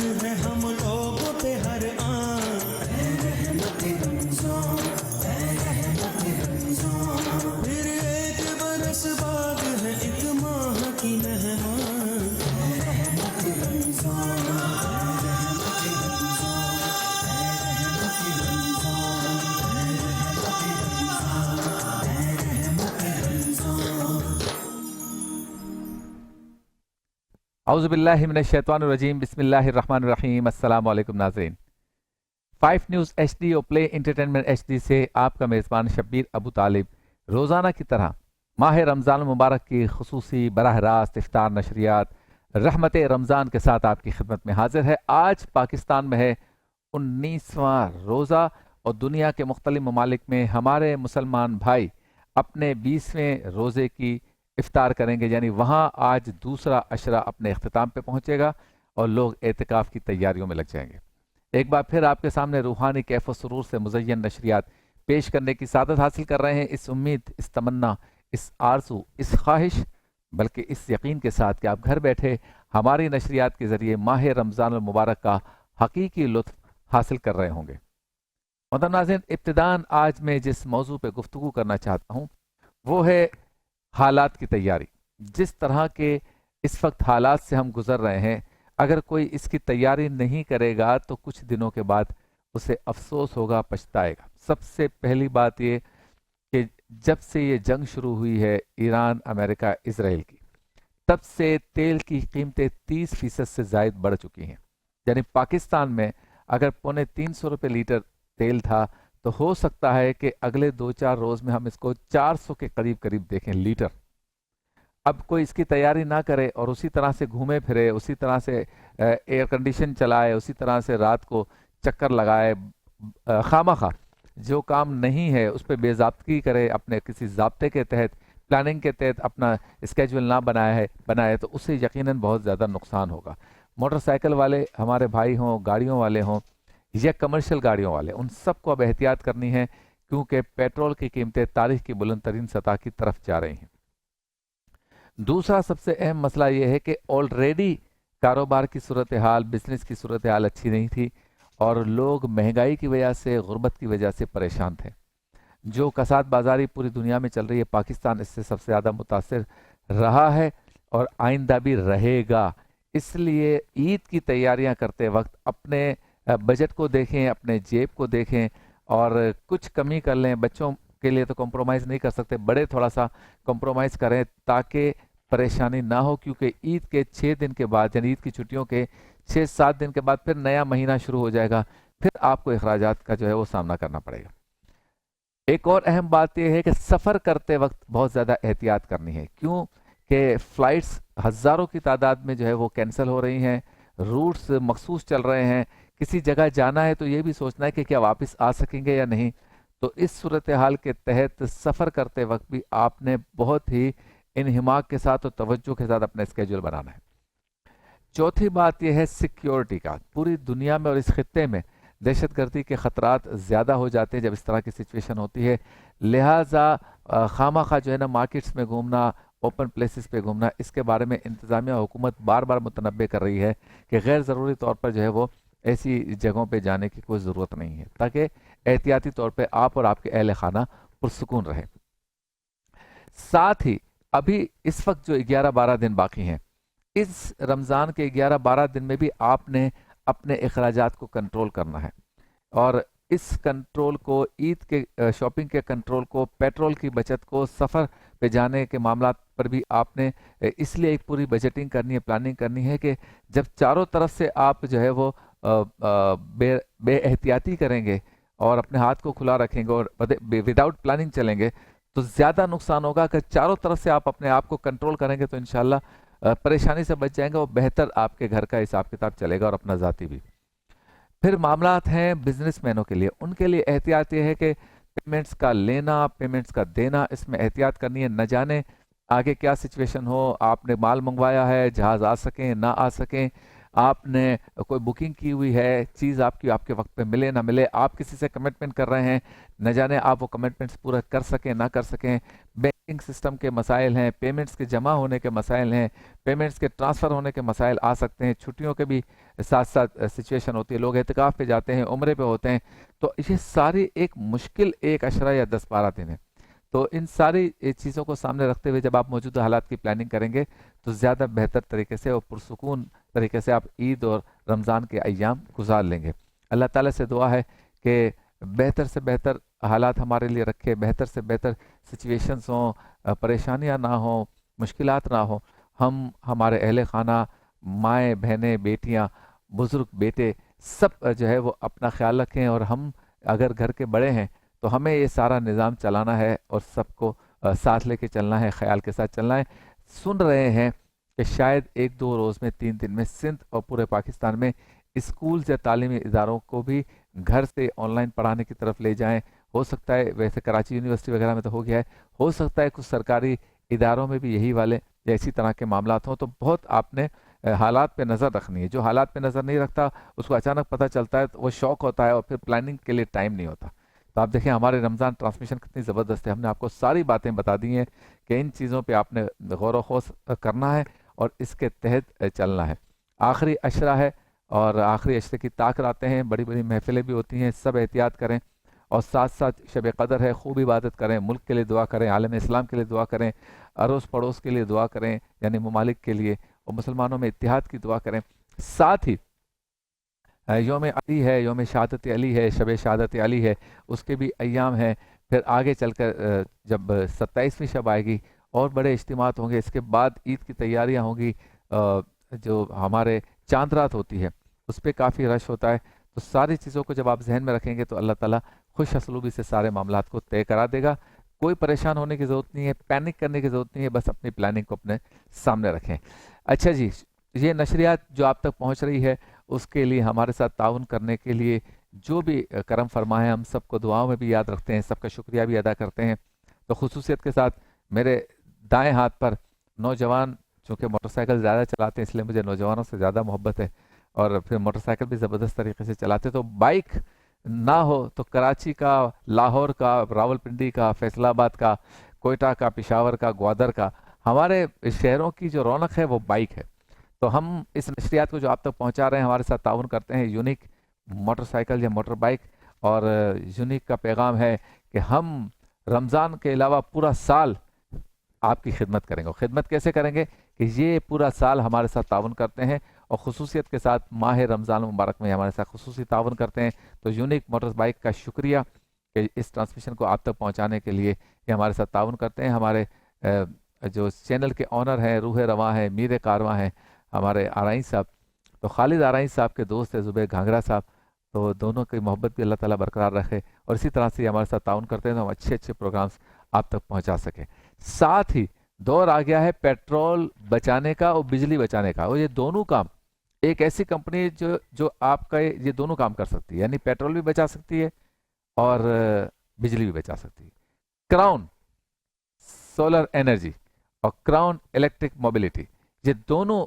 है हम लोगों पे हर आन। फिर एक बरस बाद है एक माह की मेहमान। औज़ुबिल्लाहि मिनश्शैतानिर्रजीम बिस्मिल्लाहिर्रहमानिर्रहीम। अस्सलाम वालेकुम नाज़रीन। 5 न्यूज़ HD और प्ले एंटरटेनमेंट HD से आपका मेज़बान शब्बीर अबू तालिब रोज़ाना की तरह माह रमज़ान मुबारक की खुसूसी बराह रास्त इफ्तार नशरियात रहमत रमज़ान के साथ आपकी खिदमत में हाजिर है। आज पाकिस्तान में है 19वां रोज़ा और दुनिया के मुख्तलिफ ममालिक में हमारे मुसलमान भाई अपने 20वें रोज़े की इफ्तार करेंगे, यानी वहाँ आज दूसरा अशरा अपने अख्तिताम पे पहुँचेगा और लोग एतिकाफ़ की तैयारियों में लग जाएंगे। एक बार फिर आपके सामने रूहानी कैफ व सुरूर से मुज़य्यन नशरियात पेश करने की सादत हासिल कर रहे हैं, इस उम्मीद, इस तमन्ना, इस आरज़ू, इस ख्वाहिश, बल्कि इस यकीन के साथ कि आप घर बैठे हमारी नशरियात के ज़रिए माह रमज़ान मुबारक का हकीकी लुत्फ़ हासिल कर रहे होंगे। मोहतरम नाज़रीन, इब्तिदान आज मैं जिस मौजू पे गुफ्तगू करना चाहता हूँ वो है हालात की तैयारी। जिस तरह के इस वक्त हालात से हम गुजर रहे हैं, अगर कोई इसकी तैयारी नहीं करेगा तो कुछ दिनों के बाद उसे अफसोस होगा, पछताएगा। सबसे पहली बात ये कि जब से ये जंग शुरू हुई है ईरान, अमेरिका, इसराइल की, तब से तेल की कीमतें 30% से ज़ायद बढ़ चुकी हैं। यानी पाकिस्तान में अगर 350 रुपये लीटर तेल था तो हो सकता है कि अगले 2-4 रोज़ में हम इसको 400 के करीब करीब देखें लीटर। अब कोई इसकी तैयारी ना करे और उसी तरह से घूमे फिरे, उसी तरह से एयर कंडीशन चलाए, उसी तरह से रात को चक्कर लगाए, खामखा जो काम नहीं है उस पर बेज़ाब्तगी करे, अपने किसी ज़ाब्ते के तहत, प्लानिंग के तहत अपना स्केजुअल ना बनाए तो उससे यकीनन बहुत ज़्यादा नुकसान होगा। मोटरसाइकिल वाले हमारे भाई हों, गाड़ियों वाले हों या कमर्शियल गाड़ियों वाले, उन सबको अब एहतियात करनी है, क्योंकि पेट्रोल की कीमतें तारीख की बुलंद तरीन सतह की तरफ जा रही हैं। दूसरा सबसे अहम मसला यह है कि ऑलरेडी कारोबार की सूरत हाल, बिजनेस की सूरत हाल अच्छी नहीं थी और लोग महंगाई की वजह से, गुर्बत की वजह से परेशान थे। जो कसाद बाजारी पूरी दुनिया में चल रही है, पाकिस्तान इससे सबसे ज़्यादा मुतासिर रहा है और आइंदा भी रहेगा। इसलिए ईद की तैयारियां करते वक्त अपने बजट को देखें, अपने जेब को देखें और कुछ कमी कर लें। बच्चों के लिए तो कॉम्प्रोमाइज़ नहीं कर सकते, बड़े थोड़ा सा कॉम्प्रोमाइज़ करें ताकि परेशानी ना हो, क्योंकि ईद के 6 दिन के बाद, यानी ईद की छुट्टियों के 6-7 दिन के बाद फिर नया महीना शुरू हो जाएगा, फिर आपको अखराजात का जो है वो सामना करना पड़ेगा। एक और अहम बात यह है कि सफ़र करते वक्त बहुत ज़्यादा एहतियात करनी है, क्यों कि फ़्लाइट्स हज़ारों की तादाद में जो है वो कैंसिल हो रही हैं, रूट्स मखसूस चल रहे हैं। किसी जगह जाना है तो ये भी सोचना है कि क्या वापस आ सकेंगे या नहीं। तो इस सूरत हाल के तहत सफ़र करते वक्त भी आपने बहुत ही इन्हिमाक के साथ और तवज्जो के साथ अपना स्केड्यूल बनाना है। चौथी बात यह है सिक्योरिटी का। पूरी दुनिया में और इस खित्ते में दहशतगर्दी के ख़तरात ज़्यादा हो जाते हैं जब इस तरह की सिचुएशन होती है। लिहाजा खामखा जो है ना मार्केट्स में घूमना, ओपन प्लेसेस पे घूमना, इसके बारे में इंतज़ामिया हुकूमत बार बार मुतनब्बे कर रही है कि गैर ज़रूरी तौर पर जो है वो ऐसी जगहों पे जाने की कोई ज़रूरत नहीं है, ताकि एहतियाती तौर पे आप और आपके अहल खाना पुरसुकून रहे। साथ ही अभी इस वक्त जो 11-12 दिन बाकी हैं, इस रमज़ान के 11-12 दिन में भी आपने अपने अखराजात को कंट्रोल करना है और इस कंट्रोल को, ईद के शॉपिंग के कंट्रोल को, पेट्रोल की बचत को, सफ़र पे जाने के मामला पर भी आपने इसलिए एक पूरी बजटिंग करनी है, प्लानिंग करनी है कि जब चारों तरफ से आप जो है वो बेएहतियाती करेंगे और अपने हाथ को खुला रखेंगे और विदाउट प्लानिंग चलेंगे तो ज़्यादा नुकसान होगा। कि चारों तरफ से आप अपने आप को कंट्रोल करेंगे तो इंशाल्लाह परेशानी से बच जाएंगे और बेहतर आपके घर का हिसाब किताब चलेगा और अपना ज़ाती भी। फिर मामलात हैं बिजनेसमैनों के लिए, उनके लिए एहतियात ये है कि पेमेंट्स का लेना, पेमेंट्स का देना, इसमें एहतियात करनी है। न जाने आगे क्या सिचुएशन हो, आपने माल मंगवाया है, जहाज़ आ सकें ना आ सकें, आपने कोई बुकिंग की हुई है, चीज़ आपकी आपके वक्त पे मिले ना मिले, आप किसी से कमिटमेंट कर रहे हैं, न जाने आप वो कमिटमेंट्स पूरा कर सकें ना कर सकें। बैंक बैंकिंग सिस्टम के मसाइल हैं, पेमेंट्स के जमा होने के मसाइल हैं, पेमेंट्स के ट्रांसफ़र होने के मसाइल आ सकते हैं, छुट्टियों के भी साथ साथ सिचुएशन होती है, लोग एहतिकाफ़ पे जाते हैं, उम्रे पे होते हैं, तो ये सारी एक मुश्किल एक अशरा या 10-12 दिन है। तो इन सारी चीज़ों को सामने रखते हुए जब आप मौजूदा हालात की प्लानिंग करेंगे तो ज़्यादा बेहतर तरीके से और पुरसुकून तरीके से आप ईद और रमज़ान के अय्याम गुजार लेंगे। अल्लाह ताला से दुआ है कि बेहतर से बेहतर हालात हमारे लिए रखे, बेहतर से बेहतर सिचुएशंस हों, परेशानियां ना हों, मुश्किलात ना हों। हम हमारे अहले खाना, माएँ बहनें, बेटियां, बुज़ुर्ग बेटे सब जो है वो अपना ख्याल रखें, और हम अगर घर के बड़े हैं तो हमें ये सारा निज़ाम चलाना है और सबको साथ लेके चलना है, ख्याल के साथ चलना है। सुन रहे हैं कि शायद 1-2 रोज़ में, 3 दिन में सिंध और पूरे पाकिस्तान में स्कूल या तालीमी इदारों को भी घर से ऑनलाइन पढ़ाने की तरफ ले जाएं। हो सकता है, वैसे कराची यूनिवर्सिटी वगैरह में तो हो गया है, हो सकता है कुछ सरकारी इदारों में भी यही वाले या इसी तरह के मामलात हों। तो बहुत आपने हालात पे नज़र रखनी है। जो हालात पे नज़र नहीं रखता उसको अचानक पता चलता है तो वो शौक होता है और फिर प्लानिंग के लिए टाइम नहीं होता। तो आप देखें हमारे रमज़ान ट्रांसमिशन कितनी ज़बरदस्त है। हमने आपको सारी बातें बता दी हैं कि इन चीज़ों पे आपने गौर व खौस करना है और इसके तहत चलना है। आखिरी अशरा है और आखिरी अशरे की ताक आते हैं, बड़ी बड़ी महफिलें भी होती हैं, सब एहतियात करें और साथ साथ शब कदर है, खूब इबादत करें, मुल्क के लिए दुआ करें, आलम इस्लाम के लिए दुआ करें, अड़ोस पड़ोस के लिए दुआ करें, यानी ममालिक के लिए, और मुसलमानों में इत्तिहाद की दुआ करें। साथ ही योम अली है, योम शहादत अली है, शब शहादत अली है, उसके भी अय्याम हैं। फिर आगे चलकर जब 27वीं शब आएगी और बड़े इज्तिमात होंगे, इसके बाद ईद की तैयारियां होंगी, जो हमारे चांद रात होती है उस पर काफ़ी रश होता है। तो सारी चीज़ों को जब आप जहन में रखेंगे तो अल्लाह ताला खुश असलूबी से सारे मामलात को तय करा देगा। कोई परेशान होने की ज़रूरत नहीं है, पैनिक करने की ज़रूरत नहीं है, बस अपनी प्लानिंग को अपने सामने रखें। अच्छा जी, ये नशरियात जो आप तक पहुंच रही है उसके लिए हमारे साथ ताउन करने के लिए जो भी करम फरमा है, हम सबको दुआओं में भी याद रखते हैं, सबका शुक्रिया भी अदा करते हैं। तो खुसूसियत के साथ मेरे दाएं हाथ पर नौजवान, चूँकि मोटरसाइकिल ज़्यादा चलाते हैं इसलिए मुझे नौजवानों से ज़्यादा मोहब्बत है, और फिर मोटरसाइकिल भी ज़बरदस्त तरीके से चलाते, तो बाइक ना हो तो कराची का, लाहौर का, रावलपिंडी का, फैसलाबाद का, कोयटा का, पेशावर का, ग्वादर का, हमारे शहरों की जो रौनक है वो बाइक है। तो हम इस नशरियात को जो आप तक पहुंचा रहे हैं, हमारे साथ ताउन करते हैं यूनिक मोटरसाइकिल या मोटर बाइक, और यूनिक का पैगाम है कि हम रमज़ान के अलावा पूरा साल आपकी खिदमत करेंगे। और ख़िदमत कैसे करेंगे कि ये पूरा साल हमारे साथ ताउन करते हैं और ख़ुसूसियत के साथ माह रमज़ान मुबारक में हमारे साथ ख़ुसूसी ताउन करते हैं। तो यूनिक मोटर बाइक का शुक्रिया कि इस ट्रांसमिशन को आप तक पहुंचाने के लिए ये हमारे साथ ताउन करते हैं। हमारे जो चैनल के ऑनर हैं, रूह रवां हैं, मीर कारवां हैं, हमारे आरई साहब, तो खालिद आरई साहब के दोस्त है ज़ुबैर घांगरा साहब, तो दोनों की मोहब्बत भी अल्लाह ताला बरकरार रखे और इसी तरह से हमारे साथ ताउन करते हैं तो हम अच्छे अच्छे प्रोग्राम्स आप तक पहुंचा सकें। साथ ही दौर आ गया है पेट्रोल बचाने का और बिजली बचाने का, और ये दोनों काम एक ऐसी कंपनी जो आपका ये दोनों काम कर सकती है, यानी पेट्रोल भी बचा सकती है और बिजली भी बचा सकती है। क्राउन सोलर एनर्जी और क्राउन इलेक्ट्रिक मोबिलिटी, ये दोनों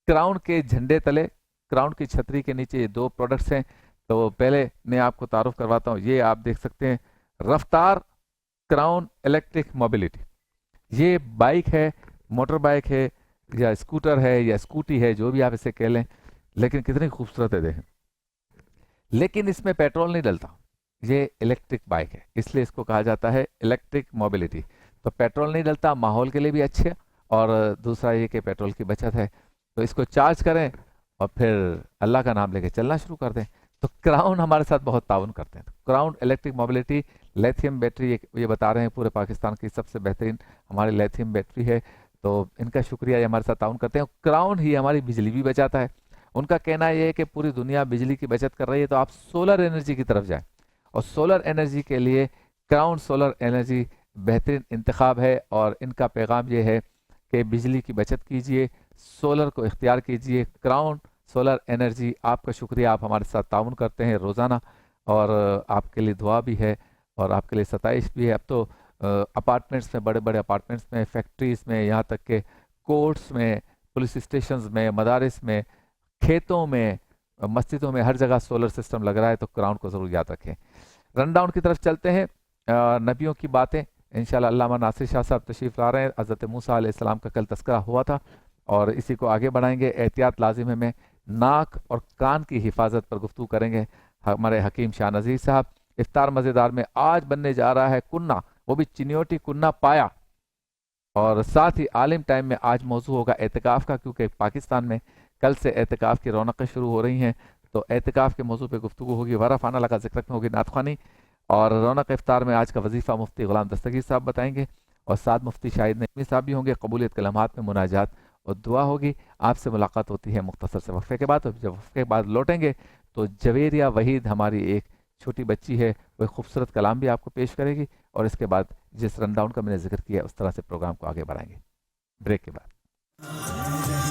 क्राउन के झंडे तले, क्राउन की छतरी के नीचे ये दो प्रोडक्ट्स हैं। तो पहले मैं आपको तारुफ करवाता हूँ, ये आप देख सकते हैं रफ्तार क्राउन इलेक्ट्रिक मोबिलिटी। ये बाइक है, मोटर बाइक है या स्कूटर है या स्कूटी है, जो भी आप इसे कह लें, लेकिन कितनी खूबसूरत है देखें। लेकिन इसमें पेट्रोल नहीं डलता, ये इलेक्ट्रिक बाइक है, इसलिए इसको कहा जाता है इलेक्ट्रिक मोबिलिटी। तो पेट्रोल नहीं डलता, माहौल के लिए भी अच्छे, और दूसरा ये कि पेट्रोल की बचत है। तो इसको चार्ज करें और फिर अल्लाह का नाम लेके चलना शुरू कर दें। तो क्राउन हमारे साथ बहुत ताउन करते हैं। Crown electric mobility lithium battery, ये बता रहे हैं पूरे पाकिस्तान की सबसे बेहतरीन हमारी लिथियम बैटरी है, तो इनका शुक्रिया, ये हमारे साथ ताउन करते हैं। क्राउन ही हमारी बिजली भी बचाता है। उनका कहना यह है कि पूरी दुनिया बिजली की बचत कर रही है, तो आप सोलर एनर्जी की तरफ जाएं, और सोलर एनर्जी के लिए क्राउन सोलर एनर्जी बेहतरीन इंतखाब है। और इनका पैगाम ये है कि बिजली की बचत कीजिए, सोलर को इख्तियार कीजिए। क्राउन सोलर एनर्जी, आपका शुक्रिया, आप हमारे साथ ताउन करते हैं रोज़ाना, और आपके लिए दुआ भी है और आपके लिए सताइश भी है। अब तो अपार्टमेंट्स में, बड़े बड़े अपार्टमेंट्स में, फैक्ट्रीज़ में, यहाँ तक के कोर्ट्स में, पुलिस स्टेशंस में, मदारिस में, खेतों में, मस्जिदों में, हर जगह सोलर सिस्टम लग रहा है। तो क्राउन को ज़रूर याद रखें। रन डाउन की तरफ चलते हैं। नबियों की बातें, इंशाल्लाह अल्लामा नासिर शाह साहब तशरीफ़ ला रहे हैं। हज़रत मूसा अलैहिस्सलाम का कल तज़किरा हुआ था और इसी को आगे बढ़ाएंगे। एहतियात लाजिम है में नाक और कान की हिफाजत पर गुफ्तगू करेंगे हमारे हकीम शाह नज़ीर साहब। इफ्तार मज़ेदार में आज बनने जा रहा है कुन्ना, वो भी चिनियोटी कुन्ना पाया। और साथ ही आलिम टाइम में आज मौजू होगा एहतिकाफ़ का, क्योंकि पाकिस्तान में कल से एहतिकाफ़ की रौनकें शुरू हो रही हैं। तो एहतिकाफ़ के मौजू पे गुफ्तगू होगी, वरफ़ाना लगा ज़िक्र में होगी नातख़्वानी, और रौनक इफ्तार में आज का वजीफ़ा मुफ्ती ग़ुलाम दस्तगीर साहब बताएंगे और साथ मुफ्ती शाहिद नईमी साहब भी होंगे। कबूलियत के लम्हात में मुनाजात और दुआ होगी। आपसे मुलाकात होती है मुख्तसर से वक्फे के बाद। जब वक्फे के बाद लौटेंगे तो जवेरिया वहीद हमारी एक छोटी बच्ची है, वह खूबसूरत कलाम भी आपको पेश करेगी और इसके बाद जिस रन डाउन का मैंने जिक्र किया उस तरह से प्रोग्राम को आगे बढ़ाएंगे ब्रेक के बाद।